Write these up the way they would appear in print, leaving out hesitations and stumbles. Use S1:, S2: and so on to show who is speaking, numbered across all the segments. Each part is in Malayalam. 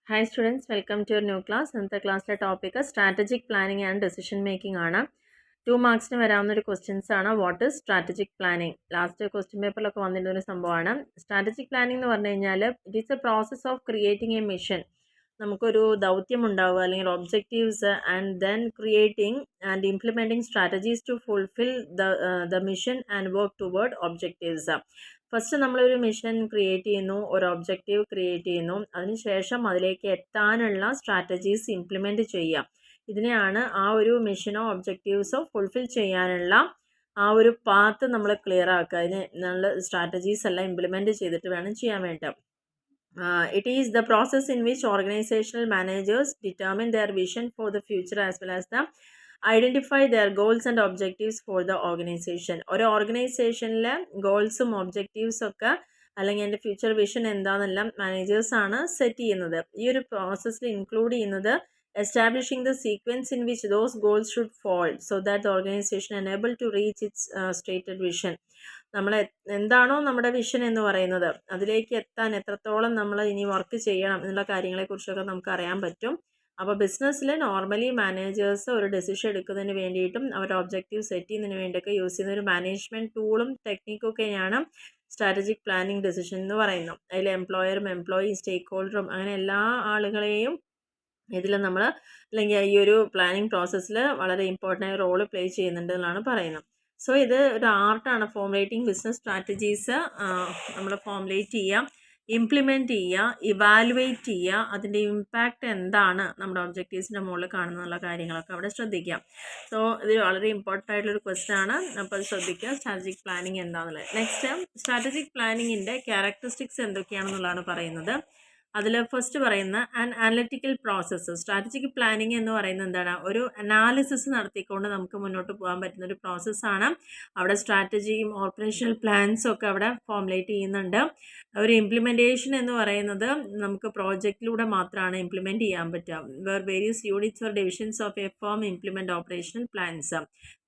S1: Hi students, welcome to your new class. ഇന്നത്തെ ക്ലാസ്സിലെ topic strategic planning and decision making ആണ്. 2 മാർക്സിന് വരാവുന്ന ഒരു ക്വസ്റ്റ്യൻസ് ആണ്. What is strategic planning? Last question പേപ്പറിലൊക്കെ വന്നിരുന്ന ഒരു സംഭവമാണ്. സ്ട്രാറ്റജിക് പ്ലാനിങ് എന്ന് പറഞ്ഞു കഴിഞ്ഞാൽ it is a process of creating a mission. നമുക്കൊരു ദൗത്യം ഉണ്ടാവുക അല്ലെങ്കിൽ objectives and then creating and implementing strategies to fulfil the mission and work toward objectives. First നമ്മളൊരു മിഷൻ ക്രിയേറ്റ് ചെയ്യുന്നു, ഒരു ഒബ്ജക്റ്റീവ് ക്രിയേറ്റ് ചെയ്യുന്നു, അതിനുശേഷം അതിലേക്ക് എത്താനുള്ള സ്ട്രാറ്റജീസ് ഇംപ്ലിമെൻറ്റ് ചെയ്യുക. ഇതിനെയാണ് ആ ഒരു മിഷനോ ഒബ്ജക്റ്റീവ്സോ ഫുൾഫിൽ ചെയ്യാനുള്ള ആ ഒരു പാത്ത് നമ്മൾ ക്ലിയർ ആക്കുക. അതിന് നമ്മൾ സ്ട്രാറ്റജീസ് എല്ലാം ഇംപ്ലിമെൻറ്റ് ചെയ്തിട്ട് വേണം ചെയ്യാൻ വേണ്ടി. It is the process in which organizational managers determine their vision for the future as well as the identify their goals and objectives for the organization. ഒരു ഓർഗനൈസേഷനിലെ ഗോൾസും ഒബ്ജക്റ്റീവ്സും ഒക്കെ അല്ലെങ്കിൽ എൻ്റെ ഫ്യൂച്ചർ വിഷൻ എന്താണെന്നെല്ലാം മാനേജേഴ്സാണ് സെറ്റ് ചെയ്യുന്നത്. ഈ ഒരു പ്രോസസ്സിൽ ഇൻക്ലൂഡ് ചെയ്യുന്നത് establishing the sequence in which those goals should fall so that the organization unable to reach its stated vision. നമ്മൾ എന്താണോ നമ്മുടെ വിഷൻ എന്ന് പറയുന്നത് അതിലേക്ക് എത്താൻ എത്രത്തോളം നമ്മൾ ഇനി വർക്ക് ചെയ്യണം എന്നുള്ള കാര്യങ്ങളെക്കുറിച്ചൊക്കെ നമുക്ക് അറിയാൻ പറ്റും. അപ്പോൾ ബിസിനസ്സിൽ നോർമലി മാനേജേഴ്സ് ഒരു ഡെസിഷൻ എടുക്കുന്നതിന് വേണ്ടിയിട്ടും അവരുടെ ഒബ്ജക്റ്റീവ് സെറ്റ് ചെയ്യുന്നതിന് വേണ്ടിയൊക്കെ യൂസ് ചെയ്യുന്ന ഒരു മാനേജ്മെൻറ്റ് ടൂളും ടെക്നിക്കും ഒക്കെയാണ് സ്ട്രാറ്റജിക് പ്ലാനിങ് ഡെസിഷൻ എന്ന് പറയുന്നത്. അതിൽ എംപ്ലോയറും എംപ്ലോയി സ്റ്റേക്ക് ഹോൾഡറും അങ്ങനെ എല്ലാ ആളുകളെയും ഇതിൽ നമ്മൾ അല്ലെങ്കിൽ ഈ ഒരു പ്ലാനിങ് പ്രോസസ്സിൽ വളരെ ഇമ്പോർട്ടൻ്റ് ആയ റോള് പ്ലേ ചെയ്യുന്നുണ്ട് എന്നാണ് പറയുന്നത്. സോ ഇത് ഒരു ആർട്ടാണ്. ഫോർമുലേറ്റിംഗ് ബിസിനസ് സ്ട്രാറ്റജീസ് നമ്മൾ ഫോർമുലേറ്റ് ചെയ്യുക, ഇംപ്ലിമെൻറ്റ് ചെയ്യുക, ഇവാലുവേറ്റ് ചെയ്യുക, അതിൻ്റെ ഇമ്പാക്റ്റ് എന്താണ് നമ്മുടെ ഒബ്ജക്റ്റീവ്സിൻ്റെ മുകളിൽ കാണുന്നുള്ള കാര്യങ്ങളൊക്കെ അവിടെ ശ്രദ്ധിക്കുക. സോ ഇത് വളരെ ഇമ്പോർട്ടൻ്റ് ആയിട്ടുള്ളൊരു ക്വസ്റ്റ്യൻ ആണ്. അപ്പോൾ അത് ശ്രദ്ധിക്കുക, സ്ട്രാറ്റജിക് പ്ലാനിങ് എന്താണെന്നുള്ളത്. നെക്സ്റ്റ്, സ്ട്രാറ്റജിക് പ്ലാനിങ്ങിൻ്റെ ക്യാരക്ടറിസ്റ്റിക്സ് എന്തൊക്കെയാണെന്നുള്ളതാണ് പറയുന്നത്. അതിൽ ഫസ്റ്റ് പറയുന്ന അനലിറ്റിക്കൽ പ്രോസസ്സ്. സ്ട്രാറ്റജിക് പ്ലാനിങ് എന്ന് പറയുന്നത് എന്താണ്? ഒരു അനാലിസിസ് നടത്തിക്കൊണ്ട് നമുക്ക് മുന്നോട്ട് പോകാൻ പറ്റുന്ന ഒരു പ്രോസസ്സാണ്. അവിടെ സ്ട്രാറ്റജിയും ഓപ്പറേഷണൽ പ്ലാൻസും ഒക്കെ അവിടെ ഫോർമുലേറ്റ് ചെയ്യുന്നുണ്ട്. ഒരു ഇംപ്ലിമെൻറ്റേഷൻ എന്ന് പറയുന്നത് നമുക്ക് പ്രോജക്റ്റിലൂടെ മാത്രമാണ് ഇംപ്ലിമെൻറ്റ് ചെയ്യാൻ പറ്റുക. Where various units or divisions of a firm implement operational plans.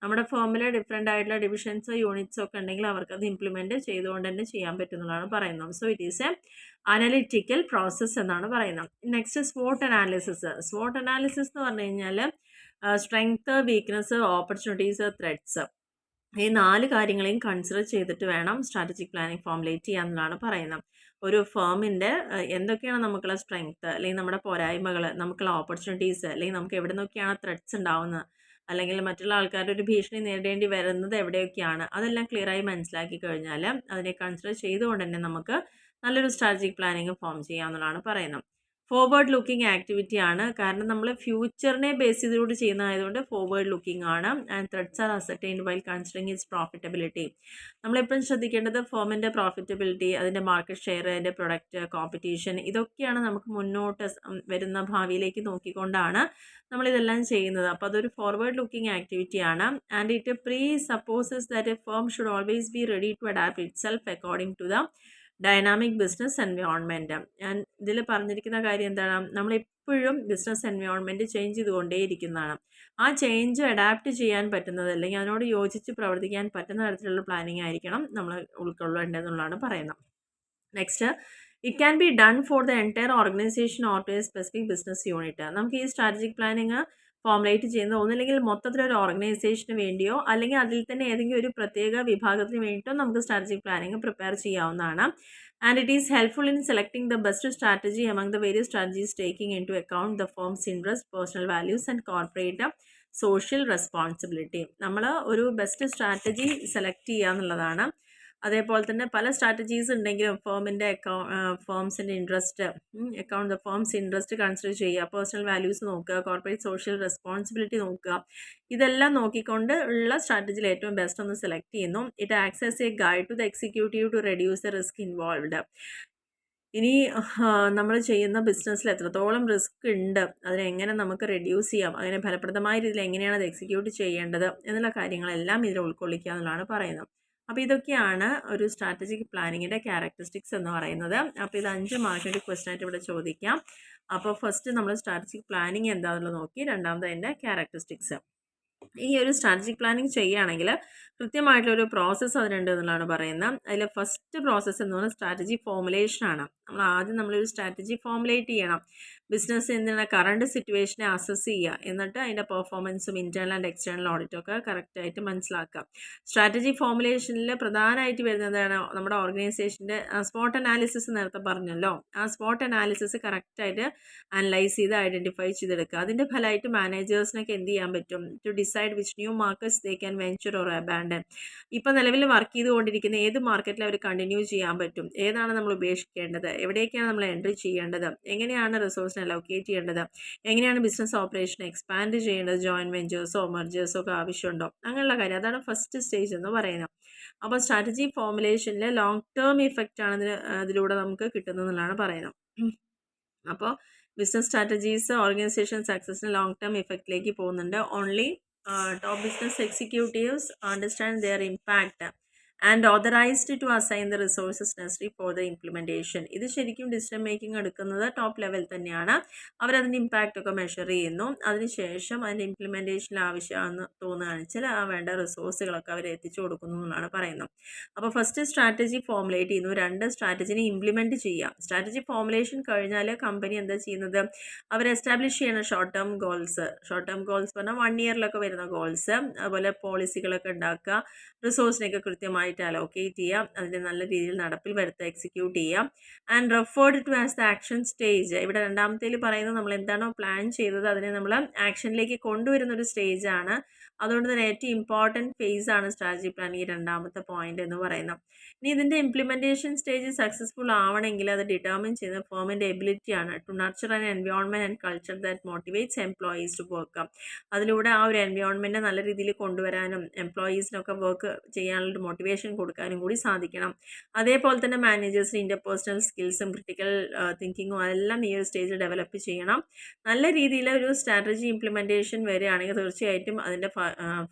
S1: നമ്മുടെ ഫേമിൽ ഡിഫറെൻ്റ് ആയിട്ടുള്ള ഡിവിഷൻസോ യൂണിറ്റ്സോ ഒക്കെ ഉണ്ടെങ്കിൽ അവർക്കത് ഇംപ്ലിമെൻറ്റ് ചെയ്തുകൊണ്ട് തന്നെ ചെയ്യാൻ പറ്റുന്നതാണ് പറയുന്നത്. So it is a analytical process എന്നാണ് പറയുന്നത്. നെക്സ്റ്റ്, സ്വോട്ട് അനാലിസിസ്. സ്വോട്ട് അനാലിസിസ് എന്ന് പറഞ്ഞു കഴിഞ്ഞാൽ സ്ട്രെങ്ത്, വീക്ക്നെസ്, ഓപ്പർച്യൂണിറ്റീസ്, ത്രെഡ്സ്, ഈ 4 കാര്യങ്ങളെയും കൺസിഡർ ചെയ്തിട്ട് വേണം സ്ട്രാറ്റജിക് പ്ലാനിങ് ഫോർമുലേറ്റ് ചെയ്യാമെന്നാണ് പറയുന്നത്. ഒരു ഫേമിൻ്റെ എന്തൊക്കെയാണ് നമുക്കുള്ള സ്ട്രെങ്ത് അല്ലെങ്കിൽ നമ്മുടെ പോരായ്മകൾ, നമുക്കുള്ള ഓപ്പർച്യൂണിറ്റീസ്, അല്ലെങ്കിൽ നമുക്ക് എവിടെ നിന്നൊക്കെയാണ് ത്രെഡ്സ് ഉണ്ടാവുന്നത്, അല്ലെങ്കിൽ മറ്റുള്ള ആൾക്കാരുടെ ഒരു ഭീഷണി നേരിടേണ്ടി വരുന്നത് എവിടെയൊക്കെയാണ്, അതെല്ലാം ക്ലിയറായി മനസ്സിലാക്കി കഴിഞ്ഞാൽ അതിനെ കൺസിഡർ ചെയ്തുകൊണ്ട് തന്നെ നമുക്ക് നല്ലൊരു സ്ട്രാറ്റജിക് പ്ലാനിങ് ഫോം ചെയ്യാമെന്നുള്ളതാണ് പറയുന്നത്. ഫോർവേഡ് ലുക്കിംഗ് ആക്ടിവിറ്റി ആണ്. കാരണം നമ്മൾ ഫ്യൂച്ചറിനെ ബേസ് ചെയ്തുകൊണ്ട് ചെയ്യുന്നതായതുകൊണ്ട് ഫോർവേഡ് ലുക്കിംഗ് ആണ്. And threats are ascertained while considering its profitability. നമ്മളെപ്പോഴും ശ്രദ്ധിക്കേണ്ടത് ഫേമിൻ്റെ പ്രോഫിറ്റബിലിറ്റി, അതിൻ്റെ മാർക്കറ്റ് ഷെയർ, അതിൻ്റെ പ്രൊഡക്റ്റ്, കോമ്പറ്റീഷൻ, ഇതൊക്കെയാണ് നമുക്ക് മുന്നോട്ട് വരുന്ന ഭാവിയിലേക്ക് നോക്കിക്കൊണ്ടാണ് നമ്മളിതെല്ലാം ചെയ്യുന്നത്. അപ്പോൾ അതൊരു ഫോർവേഡ് ലുക്കിംഗ് ആക്ടിവിറ്റി ആണ്. And it presupposes that a firm should always be ready to adapt itself according to the dynamic business environment. ഞാൻ ഇതിൽ പറഞ്ഞിരിക്കുന്ന കാര്യം എന്താണ്? നമ്മളെപ്പോഴും ബിസിനസ് എൻവയോൺമെൻറ്റ് ചേഞ്ച് ചെയ്തുകൊണ്ടേയിരിക്കുന്നതാണ്. ആ ചേഞ്ച് അഡാപ്റ്റ് ചെയ്യാൻ പറ്റുന്നത് അല്ലെങ്കിൽ അതിനോട് യോജിച്ച് പ്രവർത്തിക്കാൻ പറ്റുന്ന തരത്തിലുള്ള പ്ലാനിങ് ആയിരിക്കണം നമ്മൾ ഉൾക്കൊള്ളേണ്ടതെന്നുള്ളതാണ് പറയുന്നത്. Next, it can be done for the entire organisation or to a specific business unit. നമുക്ക് ഈ സ്ട്രാറ്റജിക് പ്ലാനിങ് ഫോർമുലേറ്റ് ചെയ്യുന്നത് ഒന്നില്ലെങ്കിൽ മൊത്തത്തിലൊരു ഓർഗനൈസേഷന് വേണ്ടിയോ അല്ലെങ്കിൽ അതിൽ തന്നെ ഏതെങ്കിലും ഒരു പ്രത്യേക വിഭാഗത്തിന് വേണ്ടിയിട്ടോ നമുക്ക് സ്ട്രാറ്റജിക് പ്ലാനിങ് പ്രിപ്പയർ ചെയ്യാവുന്നതാണ്. And it is helpful in selecting the best strategy among the various strategies taking into account the firms interest, personal values and corporate social responsibility. നമ്മൾ ഒരു ബെസ്റ്റ് സ്ട്രാറ്റജി സെലക്ട് ചെയ്യുക എന്നുള്ളതാണ്. അതേപോലെ തന്നെ പല സ്ട്രാറ്റജീസ് ഉണ്ടെങ്കിലും ഫേമിൻ്റെ ഫേംസിൻ്റെ interest, account the firms interest consider ചെയ്യുക, പേഴ്സണൽ വാല്യൂസ് നോക്കുക, കോർപ്പറേറ്റ് സോഷ്യൽ റെസ്പോൺസിബിലിറ്റി നോക്കുക, ഇതെല്ലാം നോക്കിക്കൊണ്ട് ഉള്ള സ്ട്രാറ്റജിയിൽ ഏറ്റവും ബെസ്റ്റ് ഒന്ന് സെലക്ട് ചെയ്യുന്നു. It acts as a guide to the executive to reduce the risk involved. ഇനി നമ്മൾ ചെയ്യുന്ന ബിസിനസ്സിൽ എത്രത്തോളം റിസ്ക് ഉണ്ട്, അതിനെങ്ങനെ നമുക്ക് റെഡ്യൂസ് ചെയ്യാം, അതിനെ ഫലപ്രദമായ രീതിയിൽ എങ്ങനെയാണ് അത് എക്സിക്യൂട്ട് ചെയ്യേണ്ടത് എന്നുള്ള കാര്യങ്ങളെല്ലാം ഇതിൽ ഉൾക്കൊള്ളിക്കുക എന്നുള്ളതാണ് പറയുന്നത്. അപ്പോൾ ഇതൊക്കെയാണ് ഒരു സ്ട്രാറ്റജിക് പ്ലാനിങ്ങിൻ്റെ ക്യാരക്ടറിസ്റ്റിക്സ് എന്ന് പറയുന്നത്. അപ്പോൾ ഇത് 5 മാർക്കിൻ്റെ ക്വസ്റ്റൻ ആയിട്ട് ഇവിടെ ചോദിക്കാം. അപ്പോൾ ഫസ്റ്റ് നമ്മൾ സ്ട്രാറ്റജിക് പ്ലാനിങ് എന്താണെന്നുള്ളത് നോക്കി, രണ്ടാമത് അതിൻ്റെ ക്യാരക്ടറിസ്റ്റിക്സ്. ഈ ഒരു സ്ട്രാറ്റജിക് പ്ലാനിങ് ചെയ്യുകയാണെങ്കിൽ കൃത്യമായിട്ടുള്ളൊരു പ്രോസസ്സ് അതിനുണ്ട് എന്നുള്ളതാണ് പറയുന്നത്. അതിൽ ഫസ്റ്റ് പ്രോസസ്സ് എന്ന് പറയുന്നത് സ്ട്രാറ്റജി ഫോർമുലേഷനാണ്. നമ്മളൊരു സ്ട്രാറ്റജി ഫോമുലേറ്റ് ചെയ്യണം. ബിസിനസ് എന്താണ് കറണ്ട് സിറ്റുവേഷനെ അസസ് ചെയ്യുക, എന്നിട്ട് അതിൻ്റെ പെർഫോമൻസും ഇൻറ്റേർണൽ ആൻഡ് എക്സ്റ്റേണൽ ഓഡിറ്റും ഒക്കെ കറക്റ്റായിട്ട് മനസ്സിലാക്കുക. സ്ട്രാറ്റജി ഫോമുലേഷനിൽ പ്രധാനമായിട്ട് വരുന്നതാണ് നമ്മുടെ ഓർഗനൈസേഷൻ്റെ സ്പോട്ട് അനാലിസിസ്. നേരത്തെ പറഞ്ഞല്ലോ, ആ സ്പോട്ട് അനാലിസിസ് കറക്റ്റായിട്ട് അനലൈസ് ചെയ്ത് ഐഡൻറ്റിഫൈ ചെയ്തെടുക്കുക. അതിൻ്റെ ഫലമായിട്ട് മാനേജേഴ്സിനൊക്കെ എന്ത് ചെയ്യാൻ പറ്റും? To decide which new markets they can venture or abandon. ഇപ്പോൾ നിലവിൽ വർക്ക് ചെയ്തുകൊണ്ടിരിക്കുന്ന ഏത് മാർക്കറ്റിൽ അവർ കണ്ടിന്യൂ ചെയ്യാൻ പറ്റും, ഏതാണ് നമ്മൾ ഉപേക്ഷിക്കേണ്ടത്, എവിടേക്കാണ് നമ്മൾ എൻട്രി ചെയ്യേണ്ടത്, എങ്ങനെയാണ് റിസോഴ്സിനെ അലോക്കേറ്റ് ചെയ്യേണ്ടത്, എങ്ങനെയാണ് ബിസിനസ് ഓപ്പറേഷൻ എക്സ്പാൻഡ് ചെയ്യേണ്ടത്, ജോയിൻറ്റ് വെഞ്ചേഴ്സോ മെർജേഴ്സോ ഒക്കെ ആവശ്യമുണ്ടോ, അങ്ങനെയുള്ള കാര്യം. അതാണ് ഫസ്റ്റ് സ്റ്റേജ് എന്ന് പറയുന്നത്. അപ്പോൾ സ്ട്രാറ്റജി ഫോമുലേഷനിൽ ലോങ് ടേം ഇഫക്റ്റ് ആണ് അതിലൂടെ നമുക്ക് കിട്ടുന്നതെന്നാണ് പറയുന്നത്. അപ്പോൾ ബിസിനസ് സ്ട്രാറ്റജീസ് ഓർഗനൈസേഷൻ സക്സസിന് ലോങ് ടേം ഇഫക്റ്റിലേക്ക് പോകുന്നുണ്ട്. Only top business executives understand their impact and authorised to assign the resources necessary for the implementation. ഇത് ശരിക്കും ഡിസിഷൻ മേക്കിംഗ് എടുക്കുന്നത് ടോപ്പ് ലെവൽ തന്നെയാണ്. അവരതിൻ്റെ ഇമ്പാക്റ്റ് ഒക്കെ മെഷർ ചെയ്യുന്നു. അതിനുശേഷം അതിൻ്റെ ഇംപ്ലിമെൻറ്റേഷനിൽ ആവശ്യമാണെന്ന് തോന്നുകയാണെന്ന് ആ വേണ്ട റിസോഴ്സുകളൊക്കെ അവർ എത്തിച്ചു കൊടുക്കുന്നു എന്നാണ് പറയുന്നത്. അപ്പോൾ ഫസ്റ്റ് സ്ട്രാറ്റജി ഫോമുലേറ്റ് ചെയ്യുന്നു, 2 സ്ട്രാറ്റജിനെ ഇംപ്ലിമെൻറ്റ് ചെയ്യുക. സ്ട്രാറ്റജി ഫോമുലേഷൻ കഴിഞ്ഞാൽ കമ്പനി എന്താ ചെയ്യുന്നത്? അവർ എസ്റ്റാബ്ലിഷ് ചെയ്യണ ഷോർട്ട് ടേം ഗോൾസ് പറഞ്ഞാൽ 1 ഇയറിലൊക്കെ വരുന്ന ഗോൾസ്, അതുപോലെ പോളിസികളൊക്കെ ഉണ്ടാക്കുക, റിസോഴ്സിനൊക്കെ കൃത്യമായിട്ട് അലോക്കേറ്റ് ചെയ്യുക, അതിനെ നല്ല രീതിയിൽ നടപ്പിൽ വരുത്തുക, എക്സിക്യൂട്ട് ചെയ്യുക. And referred to as the action stage. ഇവിടെ രണ്ടാമത്തേൽ പറയുന്നത് നമ്മൾ എന്താണോ പ്ലാൻ ചെയ്തത് അതിനെ നമ്മൾ ആക്ഷനിലേക്ക് കൊണ്ടുവരുന്ന ഒരു സ്റ്റേജാണ്. അതുകൊണ്ട് തന്നെ ഏറ്റവും ഇമ്പോർട്ടൻറ്റ് ഫേസ് ആണ് സ്ട്രാറ്റജി പ്ലാൻ, ഈ രണ്ടാമത്തെ പോയിന്റ് എന്ന് പറയുന്നത്. ഇനി ഇതിൻ്റെ ഇംപ്ലിമെൻറ്റേഷൻ സ്റ്റേജ് സക്സസ്ഫുൾ ആവണമെങ്കിൽ അത് ഡിറ്റർമിൻ ചെയ്യുന്ന ഫേമിൻ്റെ എബിലിറ്റിയാണ് to nurture an environment and culture that motivates employees to work. അതിലൂടെ ആ ഒരു എൻവയോൺമെൻറ്റ് നല്ല രീതിയിൽ കൊണ്ടുവരാനും എംപ്ലോയീസിനൊക്കെ വർക്ക് ചെയ്യാനുള്ള മോട്ടിവേഷൻ കൊടുക്കാനും കൂടി സാധിക്കണം. അതേപോലെ തന്നെ മാനേജേഴ്സിന് ഇൻ്റർപേഴ്സണൽ സ്കിൽസും ക്രിട്ടിക്കൽ തിങ്കിങ്ങും എല്ലാം ഈ ഒരു സ്റ്റേജിൽ ഡെവലപ്പ് ചെയ്യണം. നല്ല രീതിയിൽ ഒരു സ്ട്രാറ്റജി ഇംപ്ലിമെൻറ്റേഷൻ വരികയാണെങ്കിൽ തീർച്ചയായിട്ടും അതിൻ്റെ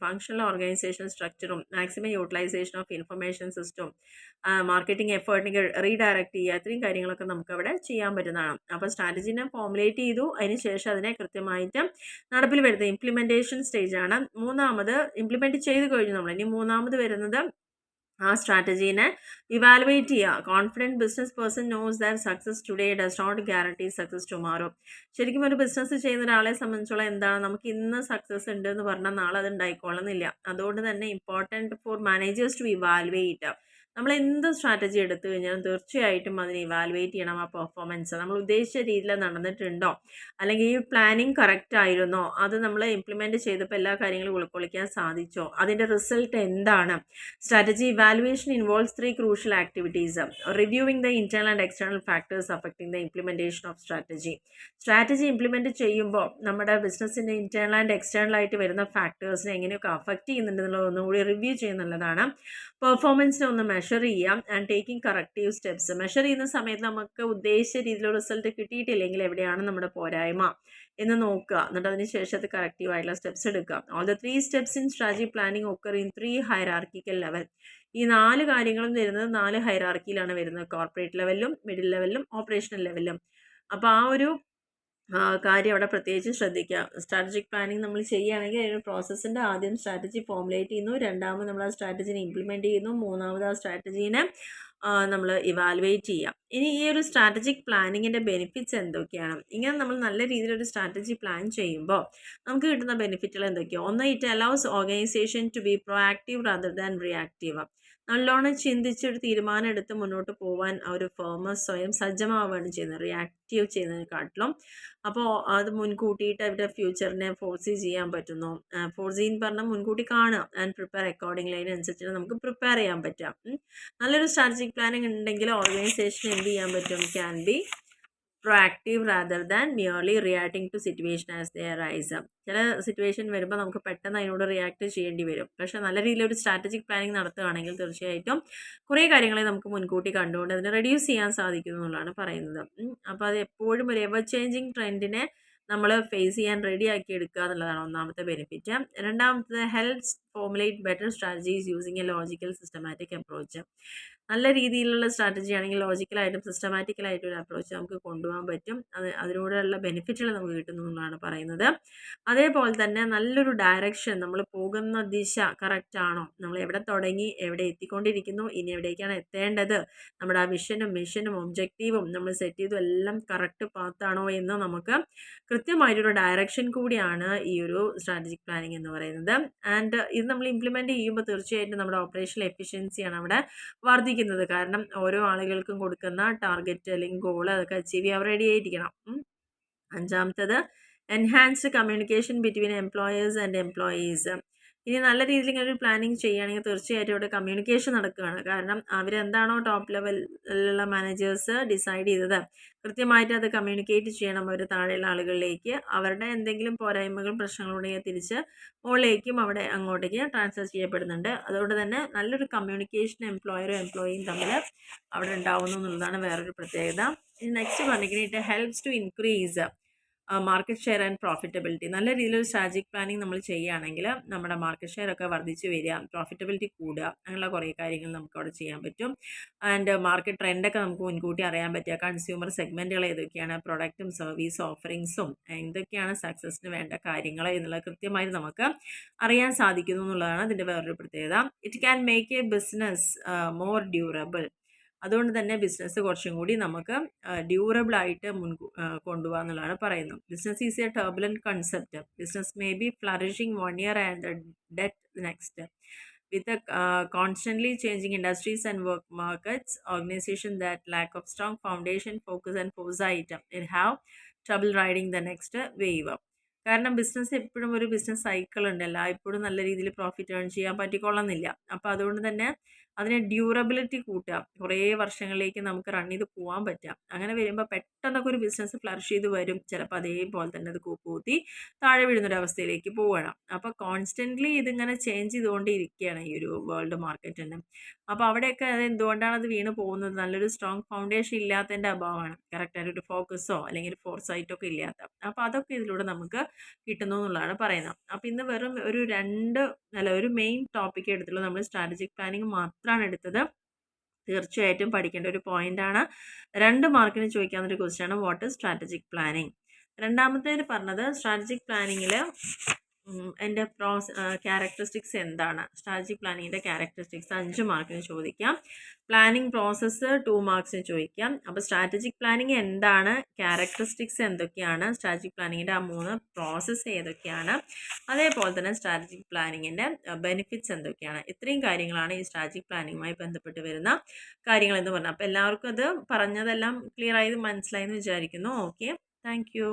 S1: ഫങ്ഷണൽ ഓർഗനൈസേഷൻ സ്ട്രക്ചറും maximum utilisation of information system, marketing എഫേർട്ടിനെ റീഡയറക്റ്റ് ചെയ്യുക, ഇത്രയും കാര്യങ്ങളൊക്കെ നമുക്കവിടെ ചെയ്യാൻ പറ്റുന്നതാണ്. അപ്പോൾ സ്ട്രാറ്റജിനെ ഫോമുലേറ്റ് ചെയ്തു, അതിന് ശേഷം അതിനെ കൃത്യമായിട്ട് നടപ്പിൽ വരുത്തുക ഇംപ്ലിമെൻറ്റേഷൻ സ്റ്റേജാണ്. മൂന്നാമത് ഇംപ്ലിമെൻറ്റ് ചെയ്ത് കഴിഞ്ഞു നമ്മൾ. ഇനി മൂന്നാമത് വരുന്നത് ആ സ്ട്രാറ്റജീനെ ഇവാലുവേറ്റ് ചെയ്യുക. Confident business person knows that success today does not guarantee success tomorrow. ശരിക്കും ഒരു ബിസിനസ് ചെയ്യുന്ന ഒരാളെ സംബന്ധിച്ചോളം എന്താണ്, നമുക്ക് ഇന്ന് സക്സസ് ഉണ്ട് എന്ന് പറഞ്ഞാൽ നാളെ അത് ഉണ്ടായിക്കോളുന്നില്ല. അതുകൊണ്ട് തന്നെ important for managers to evaluate. നമ്മൾ എന്ത് സ്ട്രാറ്റജി എടുത്തു കഴിഞ്ഞാലും തീർച്ചയായിട്ടും അതിനെ ഇവാലുവേറ്റ് ചെയ്യണം. ആ പെർഫോമൻസ് നമ്മൾ ഉദ്ദേശിച്ച രീതിയിൽ നടന്നിട്ടുണ്ടോ, അല്ലെങ്കിൽ ഈ പ്ലാനിങ് കറക്റ്റ് ആയിരുന്നോ, അത് നമ്മൾ ഇംപ്ലിമെൻറ്റ് ചെയ്തപ്പോൾ എല്ലാ കാര്യങ്ങളും ഉൾക്കൊള്ളിക്കാൻ സാധിച്ചോ, അതിൻ്റെ റിസൾട്ട് എന്താണ്. Strategy evaluation involves 3 crucial activities. Reviewing the internal and external factors affecting the implementation of strategy. Strategy implement ചെയ്യുമ്പോൾ നമ്മുടെ ബിസിനസ്സിൻ്റെ ഇന്റേണൽ ആൻഡ് എക്സ്റ്റേണൽ ആയിട്ട് വരുന്ന ഫാക്ടേഴ്സിനെ എങ്ങനെയൊക്കെ അഫക്റ്റ് ചെയ്യുന്നുണ്ടെന്നുള്ളത് ഒന്നുകൂടി റിവ്യൂ ചെയ്യുന്നുള്ളതാണ്. പെർഫോമൻസിനെ ഒന്ന് മെഷർ ചെയ്യാം and taking corrective steps. Measure ചെയ്യുന്ന സമയത്ത് നമുക്ക് ഉദ്ദേശിച്ച രീതിയിലുള്ള റിസൾട്ട് കിട്ടിയിട്ടില്ലെങ്കിൽ എവിടെയാണ് നമ്മുടെ പോരായ്മ എന്ന് നോക്കുക, എന്നിട്ട് അതിന് ശേഷം അത് കറക്റ്റീവ് ആയിട്ടുള്ള സ്റ്റെപ്സ് എടുക്കുക. All the 3 steps in strategy planning occur in 3 hierarchical level. ഈ 4 കാര്യങ്ങളും വരുന്നത് 4 ഹൈറാർക്കിയിലാണ് വരുന്നത്, കോർപ്പറേറ്റ് ലെവലിലും മിഡിൽ ലെവലിലും ഓപ്പറേഷണൽ ലെവലിലും. അപ്പോൾ ആ ഒരു കാര്യം അവിടെ പ്രത്യേകിച്ച് ശ്രദ്ധിക്കുക. സ്ട്രാറ്റജിക് പ്ലാനിങ് നമ്മൾ ചെയ്യുകയാണെങ്കിൽ അതിൻ്റെ പ്രോസസ്സിൻ്റെ ആദ്യം സ്ട്രാറ്റജി ഫോമുലേറ്റ് ചെയ്യുന്നു, രണ്ടാമത് നമ്മൾ ആ സ്ട്രാറ്റജിനെ ഇംപ്ലിമെൻറ്റ് ചെയ്യുന്നു, മൂന്നാമത് ആ സ്ട്രാറ്റജീനെ നമ്മൾ ഇവാലുവേറ്റ് ചെയ്യാം. ഇനി ഈ ഒരു സ്ട്രാറ്റജിക് പ്ലാനിങ്ങിൻ്റെ ബെനിഫിറ്റ്സ് എന്തൊക്കെയാണ്? ഇങ്ങനെ നമ്മൾ നല്ല രീതിയിലൊരു സ്ട്രാറ്റജി പ്ലാൻ ചെയ്യുമ്പോൾ നമുക്ക് കിട്ടുന്ന ബെനിഫിറ്റുകൾ എന്തൊക്കെയാണ്? ഒന്ന്, it allows organisation to be proactive rather than reactive. നല്ലോണം ചിന്തിച്ചൊരു തീരുമാനം എടുത്ത് മുന്നോട്ട് പോകാൻ ഒരു ഫേം സ്വയം സജ്ജമാവുകയാണ് ചെയ്യുന്നത്, റിയാക്റ്റീവ് ചെയ്യുന്നതിനെക്കാട്ടിലും. അപ്പോൾ അത് മുൻകൂട്ടിയിട്ട് അവരുടെ ഫ്യൂച്ചറിനെ ഫോർസീ ചെയ്യാൻ പറ്റുന്നു. ഫോർസീന്ന് പറഞ്ഞാൽ മുൻകൂട്ടി കാണുക, ആൻഡ് പ്രിപ്പയർ അക്കോർഡിംഗ്ലി, അതിനനുസരിച്ച് നമുക്ക് പ്രിപ്പയർ ചെയ്യാൻ പറ്റാം. നല്ലൊരു സ്ട്രാറ്റജിക് പ്ലാനിങ് ഉണ്ടെങ്കിൽ ഓർഗനൈസേഷൻ എന്ത് ചെയ്യാൻ പറ്റും? Can be proactive rather than merely reacting to situation as they arise. ചില സിറ്റുവേഷൻ വരുമ്പോൾ നമുക്ക് പെട്ടെന്ന് അതിനോട് റിയാക്ട് ചെയ്യേണ്ടി വരും. പക്ഷേ നല്ല രീതിയിലൊരു സ്ട്രാറ്റജിക് പ്ലാനിങ് നടത്തുകയാണെങ്കിൽ തീർച്ചയായിട്ടും കുറേ കാര്യങ്ങളെ നമുക്ക് മുൻകൂട്ടി കണ്ടുകൊണ്ട് അതിനെ റെഡ്യൂസ് ചെയ്യാൻ സാധിക്കുന്നു എന്നുള്ളതാണ് പറയുന്നത്. അപ്പോൾ അത് എപ്പോഴും ഒരു എവർ ചേഞ്ചിങ് ട്രെൻഡിനെ നമ്മൾ ഫേസ് ചെയ്യാൻ റെഡി ആക്കി എടുക്കുക എന്നുള്ളതാണ് ഒന്നാമത്തെ ബെനിഫിറ്റ്. രണ്ടാമത്തത് helps formulate better strategies using A logical systematic approach. നല്ല രീതിയിലുള്ള സ്ട്രാറ്റജി ആണെങ്കിൽ ലോജിക്കലായിട്ടും സിസ്റ്റമാറ്റിക്കലായിട്ടും ഒരു അപ്രോച്ച് നമുക്ക് കൊണ്ടുപോകാൻ പറ്റും. അതിലൂടെയുള്ള ബെനിഫിറ്റുകൾ നമുക്ക് കിട്ടുന്നു എന്നാണ് പറയുന്നത്. അതേപോലെ തന്നെ നല്ലൊരു ഡയറക്ഷൻ, നമ്മൾ പോകുന്ന ദിശ കറക്റ്റ് ആണോ, നമ്മൾ എവിടെ തുടങ്ങി എവിടെ എത്തിക്കൊണ്ടിരിക്കുന്നു, ഇനി എവിടേക്കാണ് എത്തേണ്ടത്, നമ്മുടെ ആ വിഷനും മിഷനും ഒബ്ജക്റ്റീവും നമ്മൾ സെറ്റ് ചെയ്തു എല്ലാം കറക്റ്റ് പാത്താണോ എന്ന് നമുക്ക് കൃത്യമായിട്ടൊരു ഡയറക്ഷൻ കൂടിയാണ് ഈ ഒരു സ്ട്രാറ്റജിക് പ്ലാനിങ് എന്ന് പറയുന്നത്. ആൻഡ് ഇത് നമ്മൾ ഇംപ്ലിമെൻറ്റ് ചെയ്യുമ്പോൾ തീർച്ചയായിട്ടും നമ്മുടെ ഓപ്പറേഷണൽ എഫിഷ്യൻസിയാണ് അവിടെ വർദ്ധിക്കുന്നത്. കാരണം ഓരോ ആളുകൾക്കും കൊടുക്കുന്ന ടാർഗറ്റ് അല്ലെങ്കിൽ ഗോൾ അതൊക്കെ അച്ചീവ് ചെയ്യാൻ റെഡി ആയിരിക്കണം. അഞ്ചാമത്തത് enhanced communication between employers and employees. ഇനി നല്ല രീതിയിൽ ഇങ്ങനെ ഒരു പ്ലാനിങ് ചെയ്യുകയാണെങ്കിൽ തീർച്ചയായിട്ടും ഇവിടെ കമ്മ്യൂണിക്കേഷൻ നടക്കുകയാണ്. കാരണം അവരെന്താണോ ടോപ്പ് ലെവലിലുള്ള മാനേജേഴ്സ് ഡിസൈഡ് ചെയ്തത് കൃത്യമായിട്ട് അത് കമ്മ്യൂണിക്കേറ്റ് ചെയ്യണം അവർ താഴെയുള്ള ആളുകളിലേക്ക്. അവരുടെ എന്തെങ്കിലും പോരായ്മകളും പ്രശ്നങ്ങളുണ്ടെങ്കിൽ തിരിച്ച് മുകളിലേക്കും അവിടെ അങ്ങോട്ടേക്ക് ട്രാൻസ്ഫർ ചെയ്യപ്പെടുന്നുണ്ട്. അതുകൊണ്ട് തന്നെ നല്ലൊരു കമ്മ്യൂണിക്കേഷൻ എംപ്ലോയറും എംപ്ലോയിയും തമ്മിൽ അവിടെ ഉണ്ടാവുന്നു എന്നുള്ളതാണ് വേറൊരു പ്രത്യേകത. ഇനി നെക്സ്റ്റ് പറഞ്ഞിരിക്കുന്നത് it helps to increase market share and profitability. നല്ല രീതിയിലൊരു സ്ട്രാറ്റജിക് പ്ലാനിങ് നമ്മൾ ചെയ്യുകയാണെങ്കിൽ നമ്മുടെ മാർക്കറ്റ് ഷെയർ ഒക്കെ വർദ്ധിച്ച് വരിക, പ്രോഫിറ്റബിലിറ്റി കൂടുക, അങ്ങനെയുള്ള കുറേ കാര്യങ്ങൾ നമുക്ക് അവിടെ ചെയ്യാൻ പറ്റും. ആൻഡ് മാർക്കറ്റ് ട്രെൻഡൊക്കെ നമുക്ക് മുൻകൂട്ടി അറിയാൻ പറ്റുക. കൺസ്യൂമർ സെഗ്മെൻറ്റുകൾ ഏതൊക്കെയാണ്, പ്രൊഡക്റ്റും സർവീസ് ഓഫറിങ്സും എന്തൊക്കെയാണ് സക്സസ്സിന് വേണ്ട കാര്യങ്ങൾ എന്നുള്ളത് കൃത്യമായിട്ട് നമുക്ക് അറിയാൻ സാധിക്കുന്നു എന്നുള്ളതാണ് ഇതിൻ്റെ വേറൊരു പ്രത്യേകത. It can make A business more durable. അതുകൊണ്ട് തന്നെ ബിസിനസ് കുറച്ചും കൂടി നമുക്ക് ഡ്യൂറബിൾ ആയിട്ട് കൊണ്ടുപോകുക എന്നുള്ളതാണ് പറയുന്നത്. Business is A turbulent concept. Business may be flourishing 1 year and debt next. With the constantly changing industries and work markets, organizations that lack of strong foundation, focus and foresight, it have trouble riding the next wave. കാരണം ബിസിനസ് എപ്പോഴും ഒരു ബിസിനസ് സൈക്കിൾ ഉണ്ടല്ലോ, എപ്പോഴും നല്ല രീതിയിൽ പ്രോഫിറ്റ് ഏൺ ചെയ്യാൻ പറ്റിക്കൊള്ളുന്നില്ല. അപ്പോൾ അതുകൊണ്ട് തന്നെ അതിനെ ഡ്യൂറബിലിറ്റി കൂട്ടുക, കുറേ വർഷങ്ങളിലേക്ക് നമുക്ക് റൺ ചെയ്ത് പോകാൻ പറ്റുക. അങ്ങനെ വരുമ്പോൾ പെട്ടെന്നൊക്കെ ഒരു ബിസിനസ് ഫ്ലറിഷ് ചെയ്ത് വരും, ചിലപ്പോൾ അതേപോലെ തന്നെ അത് കൂപ്പൂത്തി താഴെ വീഴുന്നൊരവസ്ഥയിലേക്ക് പോവുകയാണ്. അപ്പോൾ കോൺസ്റ്റൻ്റ്ലി ഇതിങ്ങനെ ചേഞ്ച് ചെയ്തുകൊണ്ടിരിക്കുകയാണ് ഈ ഒരു വേൾഡ് മാർക്കറ്റ് തന്നെ. അപ്പോൾ അവിടെയൊക്കെ അത് എന്തുകൊണ്ടാണ് അത് വീണ് പോകുന്നത്? നല്ലൊരു സ്ട്രോങ് ഫൗണ്ടേഷൻ ഇല്ലാത്തതിൻ്റെ അഭാവമാണ്. കറക്റ്റായിട്ടൊരു ഫോക്കസോ അല്ലെങ്കിൽ ഒരു ഫോർസൈറ്റോ ഒക്കെ ഇല്ലാത്ത. അപ്പോൾ അതൊക്കെ ഇതിലൂടെ നമുക്ക് കിട്ടുന്നു എന്നുള്ളതാണ് പറയുന്നത്. അപ്പോൾ ഇന്ന് വെറും ഒരു മെയിൻ ടോപ്പിക് എടുത്തുള്ളൂ. നമ്മൾ സ്ട്രാറ്റജിക് പ്ലാനിങ് മാത്രമാണ് എടുത്തത്. തീർച്ചയായിട്ടും പഠിക്കേണ്ട ഒരു പോയിന്റാണ്. 2 മാർക്കിന് ചോദിക്കാവുന്നൊരു ക്വസ്റ്റ്യൻ ആണ് വാട്ട് ഈസ് സ്ട്രാറ്റജിക് പ്ലാനിങ്. രണ്ടാമത്തേത് പറഞ്ഞത് സ്ട്രാറ്റജിക് പ്ലാനിങ്ങിൽ എൻ്റെ ക്യാരക്ടറിസ്റ്റിക്സ് എന്താണ്, സ്ട്രാറ്റജിക് പ്ലാനിങ്ങിൻ്റെ ക്യാരക്ടറിസ്റ്റിക്സ് 5 മാർക്കിന് ചോദിക്കാം. പ്ലാനിങ് പ്രോസസ്സ് 2 മാർക്സിന് ചോദിക്കാം. അപ്പോൾ സ്ട്രാറ്റജിക് പ്ലാനിങ് എന്താണ്, ക്യാരക്ടറിസ്റ്റിക്സ് എന്തൊക്കെയാണ്, സ്ട്രാറ്റജിക് പ്ലാനിങ്ങിൻ്റെ ആ 3 പ്രോസസ്സ് ഏതൊക്കെയാണ്, അതേപോലെ തന്നെ സ്ട്രാറ്റജിക് പ്ലാനിങ്ങിൻ്റെ ബെനിഫിറ്റ്സ് എന്തൊക്കെയാണ്. ഇത്രയും കാര്യങ്ങളാണ് ഈ സ്ട്രാറ്റജിക് പ്ലാനിങ്ങുമായി ബന്ധപ്പെട്ട് വരുന്ന കാര്യങ്ങളെന്ന് പറഞ്ഞാൽ. അപ്പോൾ എല്ലാവർക്കും അത് പറഞ്ഞതെല്ലാം ക്ലിയർ ആയത് മനസ്സിലായെന്ന് വിചാരിക്കുന്നു. Okay, thank you.